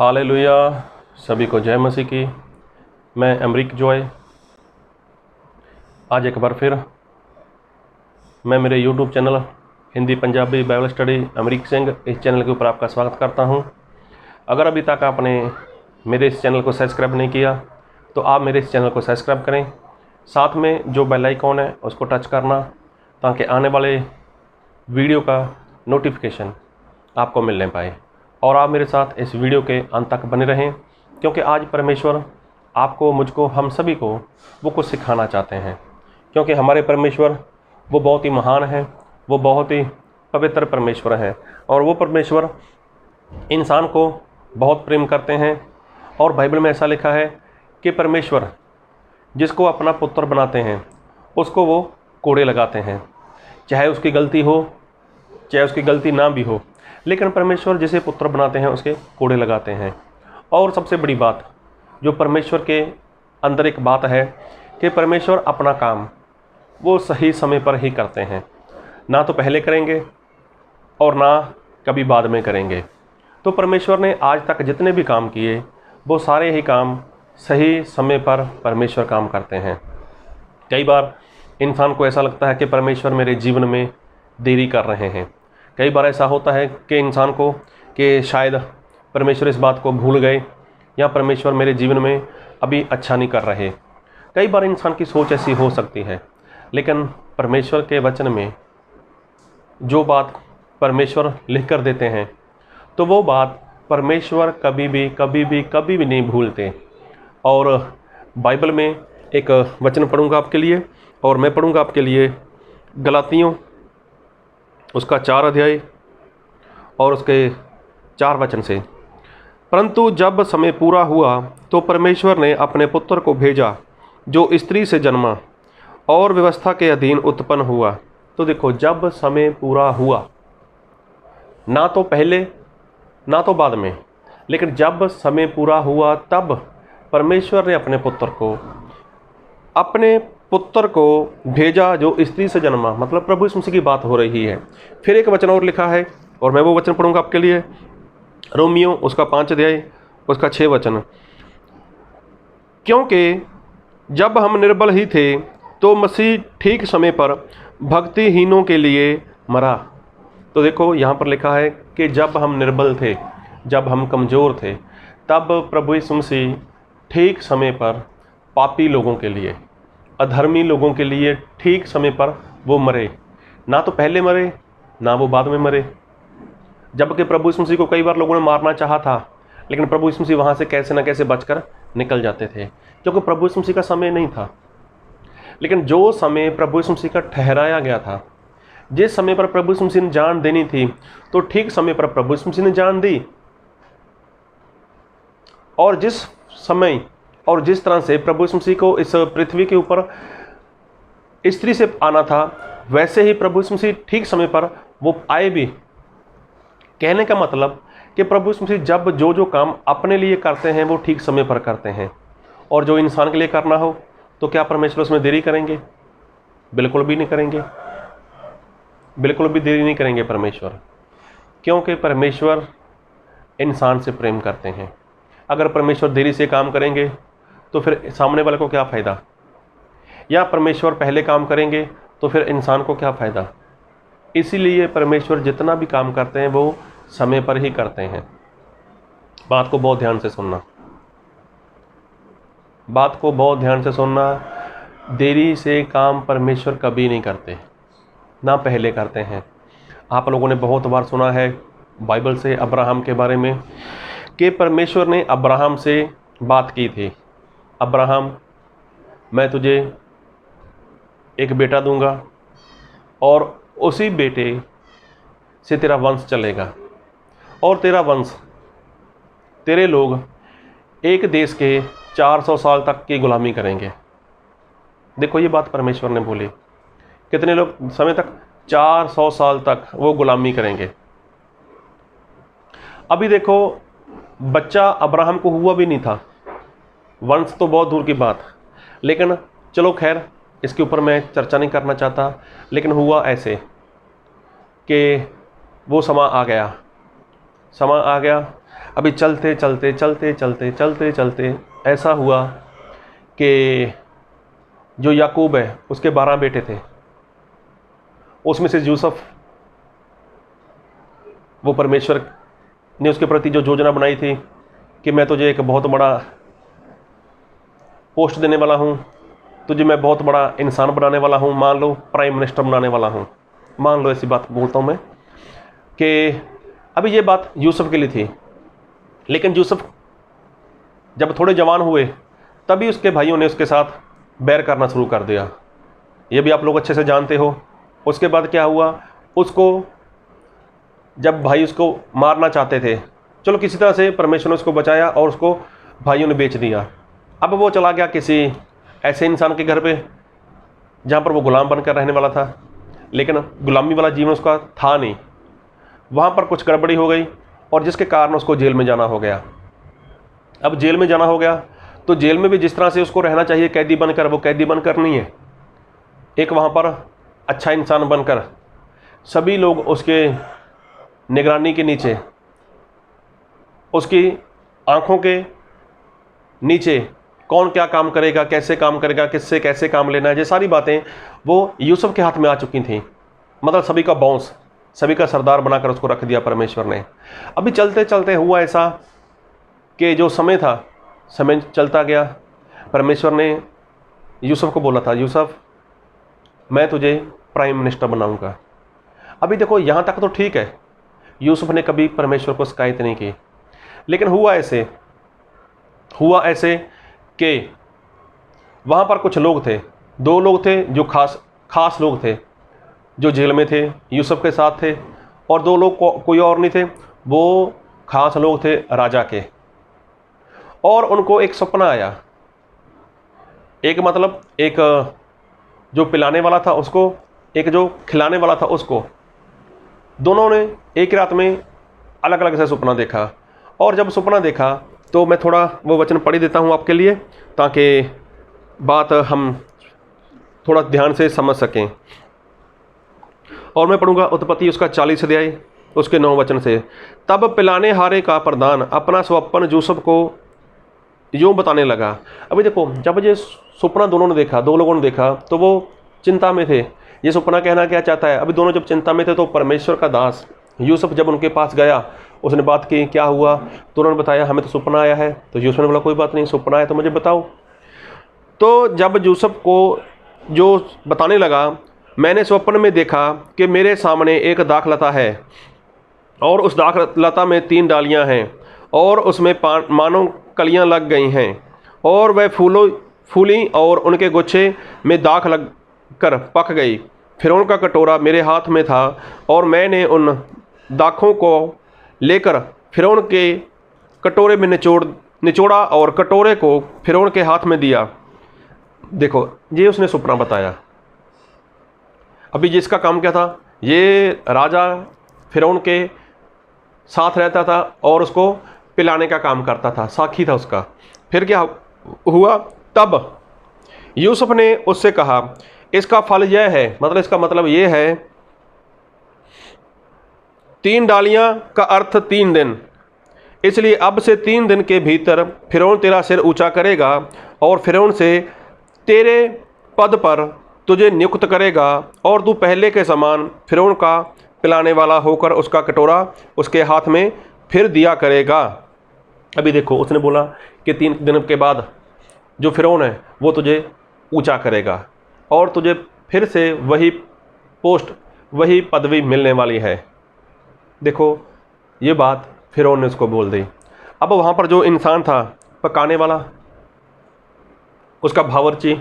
Hallelujah. सभी को जय मसीह की। मैं अमरीक जॉय आज एक बार फिर मैं मेरे YouTube channel Hindi Punjabi Bible study Amrik Singh इस चैनल के ऊपर आपका स्वागत करता हूं। अगर अभी तक आपने मेरे इस चैनल को सब्सक्राइब नहीं किया तो आप मेरे इस चैनल को सब्सक्राइब करें, साथ में जो बेल आइकॉन है उसको टच करना ताकि आने वाले वीडियो का नोटिफिकेशन आपको मिलने पाए और आप मेरे साथ इस वीडियो के अंत तक बने रहें, क्योंकि आज परमेश्वर आपको, मुझको, हम सभी को वो कुछ सिखाना चाहते हैं। क्योंकि हमारे परमेश्वर वो बहुत ही महान है, वो बहुत ही पवित्र परमेश्वर है और वो परमेश्वर इंसान को बहुत प्रेम करते हैं। और बाइबल में ऐसा लिखा है कि परमेश्वर जिसको अपना पुत्र बनाते हैं उसको वो कोड़े लगाते हैं, चाहे उसकी गलती हो चाहे उसकी गलती ना भी हो, लेकिन परमेश्वर जिसे पुत्र बनाते हैं उसके कोड़े लगाते हैं। और सबसे बड़ी बात जो परमेश्वर के अंदर एक बात है कि परमेश्वर अपना काम वो सही समय पर ही करते हैं, ना तो पहले करेंगे और ना कभी बाद में करेंगे। तो परमेश्वर ने आज तक जितने भी काम किए वो सारे ही काम सही समय पर परमेश्वर काम करते हैं। कई बार इंसान को ऐसा लगता है कि परमेश्वर मेरे जीवन में देरी कर रहे हैं। कई बार ऐसा होता है कि इंसान को कि शायद परमेश्वर इस बात को भूल गए या परमेश्वर मेरे जीवन में अभी अच्छा नहीं कर रहे। कई बार इंसान की सोच ऐसी हो सकती है, लेकिन परमेश्वर के वचन में जो बात परमेश्वर लिख कर देते हैं तो वो बात परमेश्वर कभी भी नहीं भूलते। और बाइबल में एक वचन पढ़ूंगा आपके लिए, और मैं पढ़ूंगा आपके लिए गलातियों उसका 4 अध्याय और उसके 4 वचन से। परंतु जब समय पूरा हुआ तो परमेश्वर ने अपने पुत्र को भेजा जो स्त्री से जन्मा और व्यवस्था के अधीन उत्पन्न हुआ। तो देखो, जब समय पूरा हुआ, ना तो पहले ना तो बाद में, लेकिन जब समय पूरा हुआ तब परमेश्वर ने अपने पुत्र को भेजा जो स्त्री से जन्मा, मतलब प्रभु यीशु मसीह की बात हो रही है। फिर एक वचन और लिखा है और मैं वो वचन पढ़ूंगा आपके लिए, रोमियो उसका 5 अध्याय उसका 6 वचन। क्योंकि जब हम निर्बल ही थे तो मसीह ठीक समय पर भक्तिहीनों के लिए मरा। तो देखो, यहाँ पर लिखा है कि जब हम निर्बल थे, जब हम कमज़ोर थे, तब प्रभु यीशु मसीह ठीक समय पर पापी लोगों के लिए, अधर्मी लोगों के लिए ठीक समय पर वो मरे। ना तो पहले मरे ना वो बाद में मरे। जबकि प्रभु यीशु मसीह को कई बार लोगों ने मारना चाहा था, लेकिन प्रभु यीशु मसीह वहाँ से कैसे न कैसे बचकर निकल जाते थे, क्योंकि प्रभु यीशु मसीह का समय नहीं था। लेकिन जो समय प्रभु यीशु मसीह का ठहराया गया था, जिस समय पर प्रभु यीशु मसीह ने जान देनी थी, तो ठीक समय पर प्रभु यीशु मसीह ने जान दी। और जिस समय और जिस तरह से प्रभु यीशु मसीह को इस पृथ्वी के ऊपर स्त्री से आना था, वैसे ही प्रभु यीशु मसीह ठीक समय पर वो आए भी। कहने का मतलब कि प्रभु यीशु मसीह जब जो काम अपने लिए करते हैं वो ठीक समय पर करते हैं, और जो इंसान के लिए करना हो तो क्या परमेश्वर उसमें देरी करेंगे? बिल्कुल भी नहीं करेंगे, बिल्कुल भी देरी नहीं करेंगे परमेश्वर, क्योंकि परमेश्वर इंसान से प्रेम करते हैं। अगर परमेश्वर देरी से काम करेंगे तो फिर सामने वाले को क्या फ़ायदा, या परमेश्वर पहले काम करेंगे तो फिर इंसान को क्या फ़ायदा। इसीलिए परमेश्वर जितना भी काम करते हैं वो समय पर ही करते हैं। बात को बहुत ध्यान से सुनना, बात को बहुत ध्यान से सुनना। देरी से काम परमेश्वर कभी नहीं करते, ना पहले करते हैं। आप लोगों ने बहुत बार सुना है बाइबल से अब्राहम के बारे में कि परमेश्वर ने अब्राहम से बात की थी, अब्राहम मैं तुझे एक बेटा दूंगा और उसी बेटे से तेरा वंश चलेगा, और तेरा वंश, तेरे लोग एक देश के 400 साल तक की गुलामी करेंगे। देखो, ये बात परमेश्वर ने बोली। कितने लोग समय तक? 400 साल तक वो गुलामी करेंगे। अभी देखो, बच्चा अब्राहम को हुआ भी नहीं था, वंश तो बहुत दूर की बात, लेकिन चलो खैर, इसके ऊपर मैं चर्चा नहीं करना चाहता। लेकिन हुआ ऐसे कि वो समा आ गया, अभी चलते चलते चलते चलते चलते चलते ऐसा हुआ कि जो याकूब है उसके 12 बेटे थे, उसमें से यूसुफ, वो परमेश्वर ने उसके प्रति जो योजना बनाई थी कि मैं तुझे एक बहुत बड़ा पोस्ट देने वाला हूँ, तुझे मैं बहुत बड़ा इंसान बनाने वाला हूँ, मान लो प्राइम मिनिस्टर बनाने वाला हूँ, मान लो ऐसी बात बोलता हूँ मैं, कि अभी ये बात यूसुफ के लिए थी। लेकिन यूसुफ जब थोड़े जवान हुए तभी उसके भाइयों ने उसके साथ बैर करना शुरू कर दिया। ये भी आप लोग अच्छे से जानते हो। उसके बाद क्या हुआ, उसको जब भाई उसको मारना चाहते थे, चलो किसी तरह से परमेश्वर ने उसको बचाया और उसको भाइयों ने बेच दिया। अब वो चला गया किसी ऐसे इंसान के घर पे जहाँ पर वो गुलाम बनकर रहने वाला था, लेकिन गुलामी वाला जीवन उसका था नहीं। वहाँ पर कुछ गड़बड़ी हो गई और जिसके कारण उसको जेल में जाना हो गया। अब जेल में जाना हो गया तो जेल में भी जिस तरह से उसको रहना चाहिए कैदी बनकर, वो कैदी बनकर नहीं है, एक वहाँ पर अच्छा इंसान बनकर सभी लोग उसके निगरानी के नीचे, उसकी आंखों के नीचे कौन क्या काम करेगा, कैसे काम करेगा, किससे कैसे काम लेना है, ये सारी बातें वो यूसुफ के हाथ में आ चुकी थी। मतलब सभी का बॉस, सभी का सरदार बनाकर उसको रख दिया परमेश्वर ने। अभी चलते चलते हुआ ऐसा कि जो समय था, समय चलता गया। परमेश्वर ने यूसुफ को बोला था, यूसुफ मैं तुझे प्राइम मिनिस्टर बनाऊंगा। अभी देखो यहाँ तक तो ठीक है, यूसुफ ने कभी परमेश्वर को शिकायत नहीं की। लेकिन हुआ ऐसे कि वहाँ पर कुछ लोग थे, 2 लोग थे जो खास लोग थे, जो जेल में थे, यूसुफ के साथ थे, और 2 लोग कोई और नहीं थे, वो खास लोग थे राजा के। और उनको एक सपना आया, एक मतलब एक जो पिलाने वाला था उसको, एक जो खिलाने वाला था उसको, दोनों ने एक रात में अलग अलग से सपना देखा। और जब सपना देखा तो मैं थोड़ा वो वचन पढ़ी देता हूँ आपके लिए, ताकि बात हम थोड़ा ध्यान से समझ सकें। और मैं पढ़ूंगा उत्पत्ति उसका 40 अध्याय उसके 9 वचन से। तब पिलाने हारे का प्रधान अपना स्वप्न यूसुफ को यूँ बताने लगा। अभी देखो, जब ये सपना दोनों ने देखा, 2 लोगों ने देखा, तो वो चिंता में थे। ये सपना कहना क्या चाहता है, अभी दोनों जब चिंता में थे तो परमेश्वर का दास यूसुफ जब उनके पास गया, उसने बात की, क्या हुआ, तो उन्होंने बताया हमें तो सपना आया है। तो यूसुफ ने बोला कोई बात नहीं, सपना आया तो मुझे बताओ। तो जब यूसुफ को जो बताने लगा, मैंने स्वप्न में देखा कि मेरे सामने एक दाखलता है और उस दाखलता में 3 डालियां हैं और उसमें मानो कलियां लग गई हैं और वह फूली और उनके गुच्छे में दाख लग कर पक गई। फिर उनका कटोरा मेरे हाथ में था और मैंने उन दाखों को लेकर फिरौन के कटोरे में निचोड़ा और कटोरे को फिरौन के हाथ में दिया। देखो, ये उसने सपना बताया। अभी जिसका काम क्या था, ये राजा फिरौन के साथ रहता था और उसको पिलाने का काम करता था, साखी था उसका। फिर क्या हुआ, तब यूसुफ ने उससे कहा इसका फल यह है, मतलब इसका मतलब ये है, 3 डालियां का अर्थ 3 दिन, इसलिए अब से 3 दिन के भीतर फिरौन तेरा सिर ऊंचा करेगा और फिरौन से तेरे पद पर तुझे नियुक्त करेगा और तू पहले के समान फिरौन का पिलाने वाला होकर उसका कटोरा उसके हाथ में फिर दिया करेगा। अभी देखो, उसने बोला कि 3 दिन के बाद जो फिरौन है वो तुझे ऊंचा करेगा और तुझे फिर से वही पोस्ट, वही पदवी मिलने वाली है। देखो, ये बात फिरौन ने उसको बोल दी। अब वहाँ पर जो इंसान था पकाने वाला, उसका बावर्ची,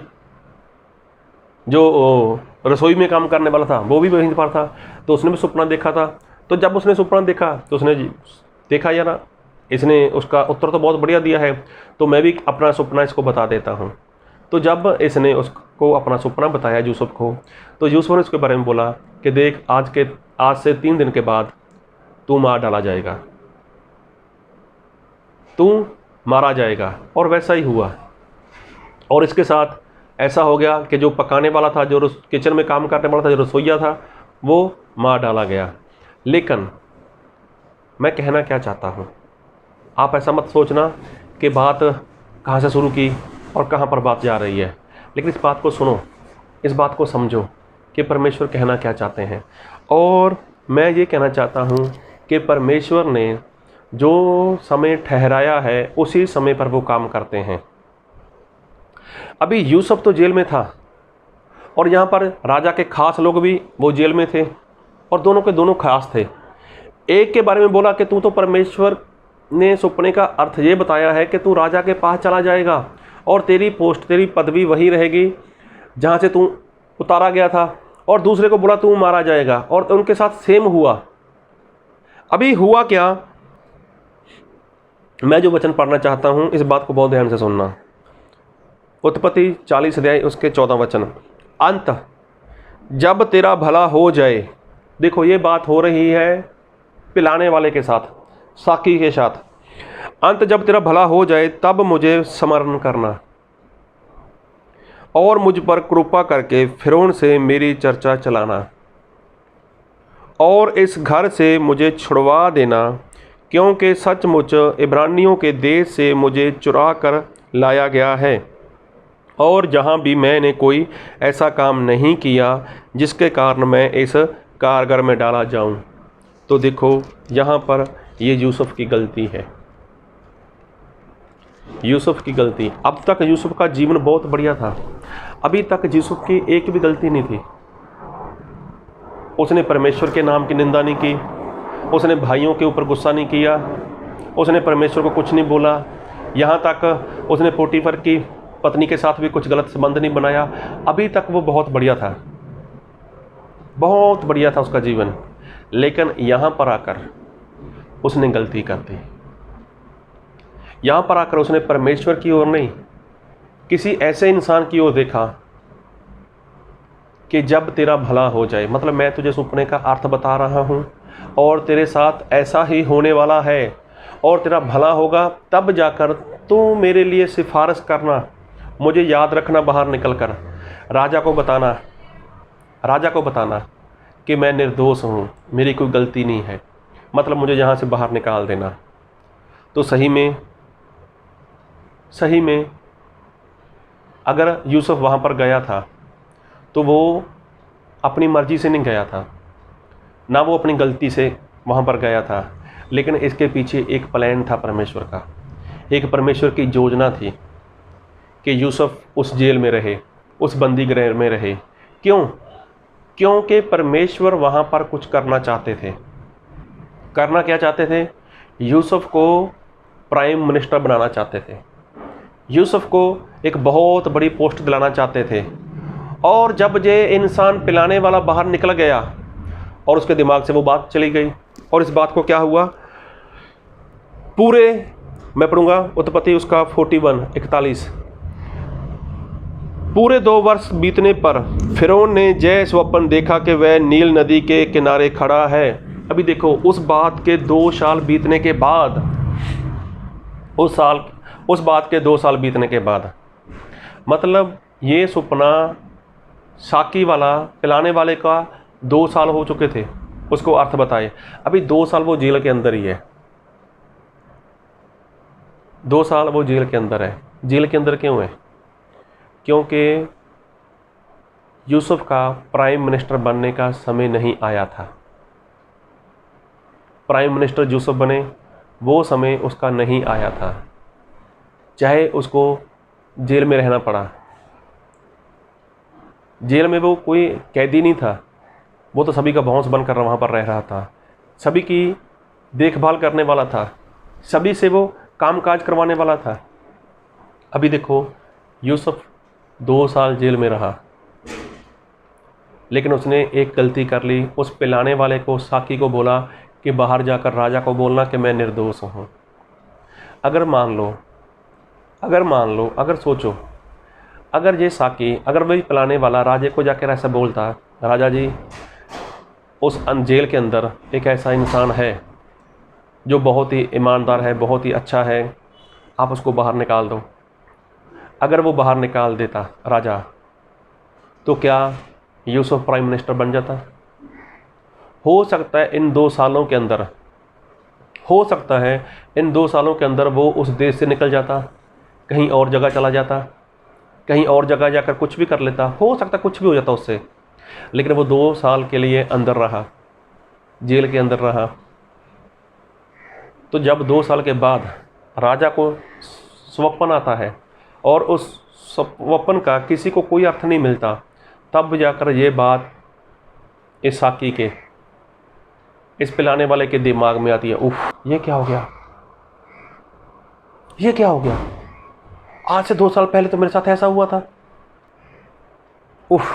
जो रसोई में काम करने वाला था, वो भी वहीं पर था। तो उसने भी सपना देखा था। तो जब उसने सपना देखा तो उसने देखा, यार इसने उसका उत्तर तो बहुत बढ़िया दिया है, तो मैं भी अपना सपना इसको बता देता हूँ। तो जब इसने उसको अपना सपना बताया यूसुफ को, तो यूसुफ ने उसके बारे में बोला कि देख, आज से 3 दिन के बाद तू मार डाला जाएगा, तू मारा जाएगा। और वैसा ही हुआ। और इसके साथ ऐसा हो गया कि जो पकाने वाला था, जो किचन में काम करने वाला था, जो रसोइया था, वो मार डाला गया। लेकिन मैं कहना क्या चाहता हूँ, आप ऐसा मत सोचना कि बात कहाँ से शुरू की और कहाँ पर बात जा रही है, लेकिन इस बात को सुनो, इस बात को समझो कि परमेश्वर कहना क्या चाहते हैं। और मैं ये कहना चाहता हूँ कि परमेश्वर ने जो समय ठहराया है उसी समय पर वो काम करते हैं। अभी यूसुफ तो जेल में था और यहाँ पर राजा के खास लोग भी वो जेल में थे, और दोनों के दोनों खास थे। एक के बारे में बोला कि तू तो, परमेश्वर ने सपने का अर्थ ये बताया है कि तू राजा के पास चला जाएगा और तेरी पोस्ट, तेरी पदवी वही रहेगी जहाँ से तू उतारा गया था। और दूसरे को बोला तू मारा जाएगा, और उनके साथ सेम हुआ। अभी हुआ क्या, मैं जो वचन पढ़ना चाहता हूँ इस बात को बहुत ध्यान से सुनना। उत्पत्ति 40 अध्याय उसके 14 वचन, अंत जब तेरा भला हो जाए। देखो ये बात हो रही है पिलाने वाले के साथ, साकी के साथ। अंत जब तेरा भला हो जाए तब मुझे स्मरण करना और मुझ पर कृपा करके फिरौन से मेरी चर्चा चलाना और इस घर से मुझे छुड़वा देना, क्योंकि सचमुच इब्रानियों के देश से मुझे चुरा कर लाया गया है, और जहाँ भी मैंने कोई ऐसा काम नहीं किया जिसके कारण मैं इस कारागार में डाला जाऊँ। तो देखो यहाँ पर ये यूसुफ की गलती है, यूसुफ की गलती। अब तक यूसुफ का जीवन बहुत बढ़िया था, अभी तक यूसुफ की एक भी गलती नहीं थी। उसने परमेश्वर के नाम की निंदा नहीं की, उसने भाइयों के ऊपर गुस्सा नहीं किया, उसने परमेश्वर को कुछ नहीं बोला। यहाँ तक उसने पोटीफर की पत्नी के साथ भी कुछ गलत संबंध नहीं बनाया। अभी तक वो बहुत बढ़िया था, बहुत बढ़िया था उसका जीवन। लेकिन यहाँ पर आकर उसने गलती कर दी। यहाँ पर आकर उसने परमेश्वर की ओर नहीं, किसी ऐसे इंसान की ओर देखा कि जब तेरा भला हो जाए, मतलब मैं तुझे सपने का अर्थ बता रहा हूँ और तेरे साथ ऐसा ही होने वाला है और तेरा भला होगा, तब जाकर तू मेरे लिए सिफारिश करना, मुझे याद रखना, बाहर निकल कर राजा को बताना कि मैं निर्दोष हूँ, मेरी कोई गलती नहीं है, मतलब मुझे यहाँ से बाहर निकाल देना। तो सही में अगर यूसुफ वहाँ पर गया था तो वो अपनी मर्जी से नहीं गया था, ना वो अपनी गलती से वहाँ पर गया था, लेकिन इसके पीछे एक प्लान था परमेश्वर का, एक परमेश्वर की योजना थी कि यूसुफ उस जेल में रहे, उस बंदी गृह में रहे। क्यों? क्योंकि परमेश्वर वहाँ पर कुछ करना चाहते थे। करना क्या चाहते थे? यूसुफ को प्राइम मिनिस्टर बनाना चाहते थे, यूसुफ को एक बहुत बड़ी पोस्ट दिलाना चाहते थे। और जब ये इंसान पिलाने वाला बाहर निकल गया और उसके दिमाग से वो बात चली गई, और इस बात को क्या हुआ, पूरे मैं पढ़ूंगा उत्पत्ति उसका 41:41, पूरे 2 वर्ष बीतने पर फिरौन ने जय स्वप्न देखा कि वह नील नदी के किनारे खड़ा है। अभी देखो उस बात के 2 साल बीतने के बाद, उस बात के 2 साल बीतने के बाद, मतलब ये सपना साकी वाला, पिलाने वाले का 2 साल हो चुके थे उसको अर्थ बताए। अभी 2 साल वो जेल के अंदर ही है, 2 साल वो जेल के अंदर है। जेल के अंदर क्यों है? क्योंकि यूसुफ का प्राइम मिनिस्टर बनने का समय नहीं आया था। प्राइम मिनिस्टर यूसुफ बने वो समय उसका नहीं आया था, चाहे उसको जेल में रहना पड़ा। जेल में वो कोई कैदी नहीं था, वो तो सभी का बॉस बनकर वहाँ पर रह रहा था, सभी की देखभाल करने वाला था, सभी से वो कामकाज करवाने वाला था। अभी देखो यूसुफ 2 साल जेल में रहा, लेकिन उसने एक गलती कर ली। उस पिलाने वाले को, साकी को बोला कि बाहर जाकर राजा को बोलना कि मैं निर्दोष हूँ। अगर मान लो, अगर सोचो, अगर ये साकी, अगर वही पिलाने वाला राजे को जाकर ऐसा बोलता, राजा जी उस जेल के अंदर एक ऐसा इंसान है जो बहुत ही ईमानदार है, बहुत ही अच्छा है, आप उसको बाहर निकाल दो। अगर वो बाहर निकाल देता राजा, तो क्या यूसुफ प्राइम मिनिस्टर बन जाता? हो सकता है इन 2 सालों के अंदर हो सकता है इन 2 सालों के अंदर वो उस देश से निकल जाता, कहीं और जगह चला जाता, कहीं और जगह जाकर कुछ भी कर लेता, हो सकता कुछ भी हो जाता उससे। लेकिन वो 2 साल के लिए अंदर रहा, जेल के अंदर रहा। तो जब 2 साल के बाद राजा को स्वप्न आता है और उस स्वप्न का किसी को कोई अर्थ नहीं मिलता, तब जाकर ये बात इस साकी के, इस पिलाने वाले के दिमाग में आती है, उफ, ये क्या हो गया, ये क्या हो गया, आज से 2 साल पहले तो मेरे साथ ऐसा हुआ था, उफ,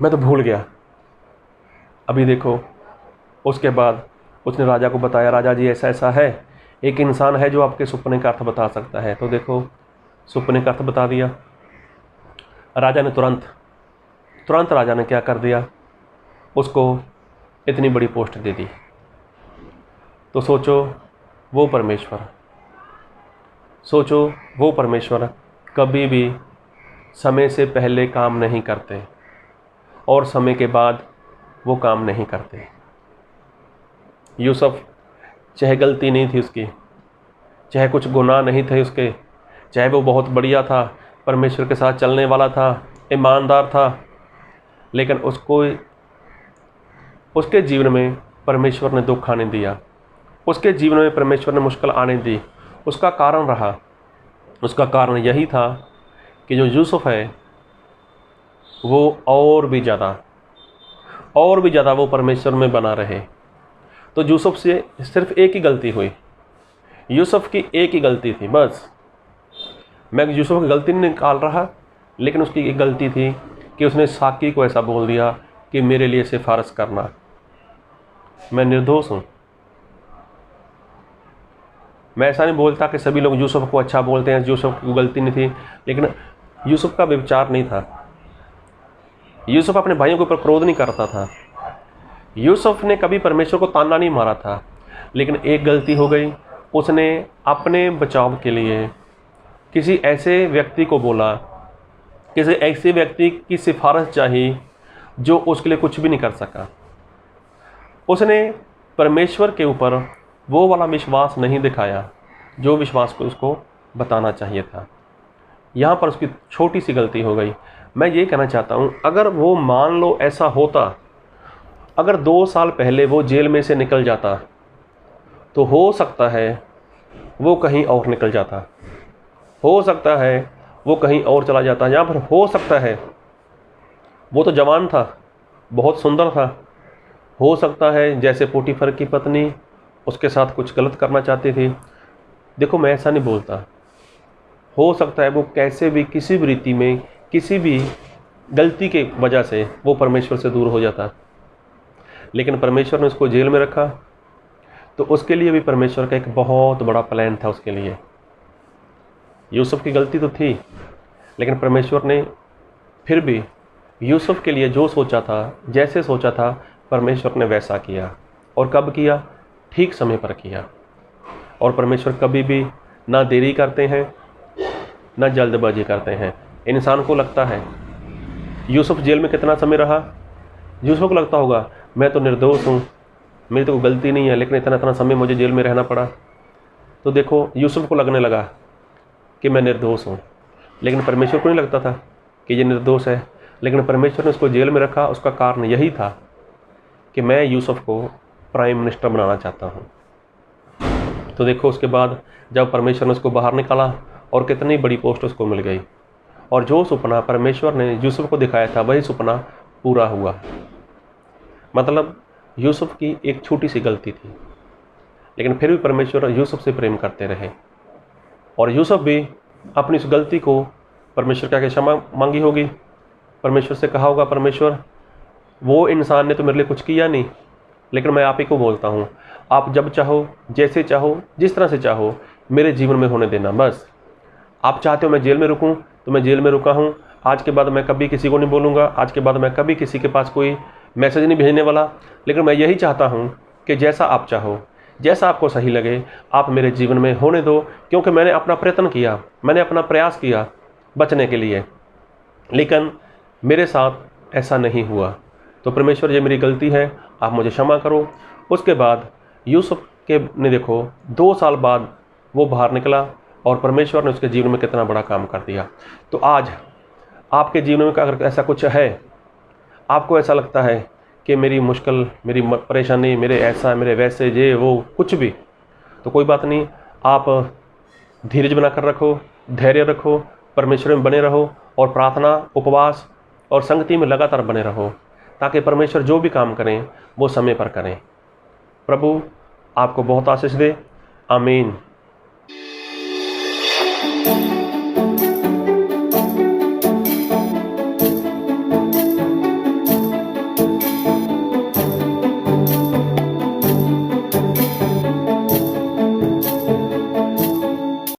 मैं तो भूल गया। अभी देखो, उसके बाद उसने राजा को बताया, राजा जी ऐसा ऐसा है, एक इंसान है जो आपके सपने का अर्थ बता सकता है। तो देखो, सपने का अर्थ बता दिया। राजा ने तुरंत राजा ने क्या कर दिया, उसको इतनी बड़ी पोस्ट दे दी। तो सोचो वो परमेश्वर कभी भी समय से पहले काम नहीं करते और समय के बाद वो काम नहीं करते। यूसुफ, चाहे गलती नहीं थी उसकी, चाहे कुछ गुनाह नहीं थे उसके, चाहे वो बहुत बढ़िया था, परमेश्वर के साथ चलने वाला था, ईमानदार था, लेकिन उसके जीवन में परमेश्वर ने दुख आने दिया, उसके जीवन में परमेश्वर ने मुश्किल आने दी। उसका कारण यही था कि जो यूसुफ है वो और भी ज़्यादा वो परमेश्वर में बना रहे। तो यूसुफ से सिर्फ एक ही गलती हुई, यूसुफ की एक ही गलती थी बस। मैं यूसुफ की गलती नहीं निकाल रहा, लेकिन उसकी एक गलती थी कि उसने साकी को ऐसा बोल दिया कि मेरे लिए सिफारिश करना, मैं निर्दोष हूँ। मैं ऐसा नहीं बोलता कि सभी लोग यूसुफ को अच्छा बोलते हैं, यूसुफ की गलती नहीं थी, लेकिन यूसुफ का व्यभिचार नहीं था। यूसुफ अपने भाइयों के ऊपर क्रोध नहीं करता था, यूसुफ ने कभी परमेश्वर को ताना नहीं मारा था। लेकिन एक गलती हो गई, उसने अपने बचाव के लिए किसी ऐसे व्यक्ति को बोला, किसी ऐसे व्यक्ति की सिफारिश चाहिए जो उसके लिए कुछ भी नहीं कर सका। उसने परमेश्वर के ऊपर वो वाला विश्वास नहीं दिखाया जो विश्वास को उसको बताना चाहिए था। यहाँ पर उसकी छोटी सी गलती हो गई। मैं ये कहना चाहता हूँ, अगर वो मान लो ऐसा होता, अगर 2 साल पहले वो जेल में से निकल जाता, तो हो सकता है वो कहीं और निकल जाता, हो सकता है वो कहीं और चला जाता। यहाँ पर हो सकता है, वो तो जवान था, बहुत सुंदर था, हो सकता है जैसे पोटीफर की पत्नी उसके साथ कुछ गलत करना चाहती थी। देखो, मैं ऐसा नहीं बोलता, हो सकता है वो कैसे भी किसी भी रीति में किसी भी गलती के वजह से वो परमेश्वर से दूर हो जाता, लेकिन परमेश्वर ने उसको जेल में रखा। तो उसके लिए भी परमेश्वर का एक बहुत बड़ा प्लान था उसके लिए। यूसुफ की गलती तो थी, लेकिन परमेश्वर ने फिर भी यूसुफ के लिए जो सोचा था, जैसे सोचा था, परमेश्वर ने वैसा किया। और कब किया? ठीक समय पर किया। और परमेश्वर कभी भी ना देरी करते हैं ना जल्दबाजी करते हैं। इंसान को लगता है, यूसुफ जेल में कितना समय रहा, यूसुफ को लगता होगा मैं तो निर्दोष हूँ, मेरी तो कोई गलती नहीं है, लेकिन इतना समय मुझे जेल में रहना पड़ा। तो देखो, यूसुफ को लगने लगा कि मैं निर्दोष हूँ, लेकिन परमेश्वर को नहीं लगता था कि ये निर्दोष है। लेकिन परमेश्वर ने उसको जेल में रखा, उसका कारण यही था कि मैं यूसुफ को प्राइम मिनिस्टर बनाना चाहता हूँ। तो देखो, उसके बाद जब परमेश्वर ने उसको बाहर निकाला और कितनी बड़ी पोस्ट उसको मिल गई, और जो सपना परमेश्वर ने यूसुफ को दिखाया था वही सपना पूरा हुआ। मतलब यूसुफ की एक छोटी सी गलती थी, लेकिन फिर भी परमेश्वर यूसुफ से प्रेम करते रहे, और यूसुफ भी अपनी उस गलती को परमेश्वर क्या क्षमा मांगी होगी, परमेश्वर से कहा होगा, परमेश्वर वो इंसान ने तो मेरे लिए कुछ किया नहीं, लेकिन मैं आप ही को बोलता हूँ, आप जब चाहो, जैसे चाहो, जिस तरह से चाहो, मेरे जीवन में होने देना। बस आप चाहते हो मैं जेल में रुकूँ तो मैं जेल में रुका हूँ। आज के बाद मैं कभी किसी को नहीं बोलूँगा, आज के बाद मैं कभी किसी के पास कोई मैसेज नहीं भेजने वाला। लेकिन मैं यही चाहता हूँ कि जैसा आप चाहो, जैसा आपको सही लगे, आप मेरे जीवन में होने दो, क्योंकि मैंने अपना प्रयत्न किया, मैंने अपना प्रयास किया बचने के लिए, लेकिन मेरे साथ ऐसा नहीं हुआ। तो परमेश्वर, ये मेरी गलती है, आप मुझे क्षमा करो। उसके बाद यूसुफ के ने देखो 2 साल बाद वो बाहर निकला और परमेश्वर ने उसके जीवन में कितना बड़ा काम कर दिया। तो आज आपके जीवन में अगर ऐसा कुछ है, आपको ऐसा लगता है कि मेरी मुश्किल, मेरी परेशानी, मेरे ऐसा, मेरे वैसे, ये वो कुछ भी, तो कोई बात नहीं, आप धीरज बनाकर रखो, धैर्य रखो, परमेश्वर में बने रहो और प्रार्थना, उपवास और संगति में लगातार बने रहो, ताकि परमेश्वर जो भी काम करें वो समय पर करें। प्रभु आपको बहुत आशीष दे। आमीन।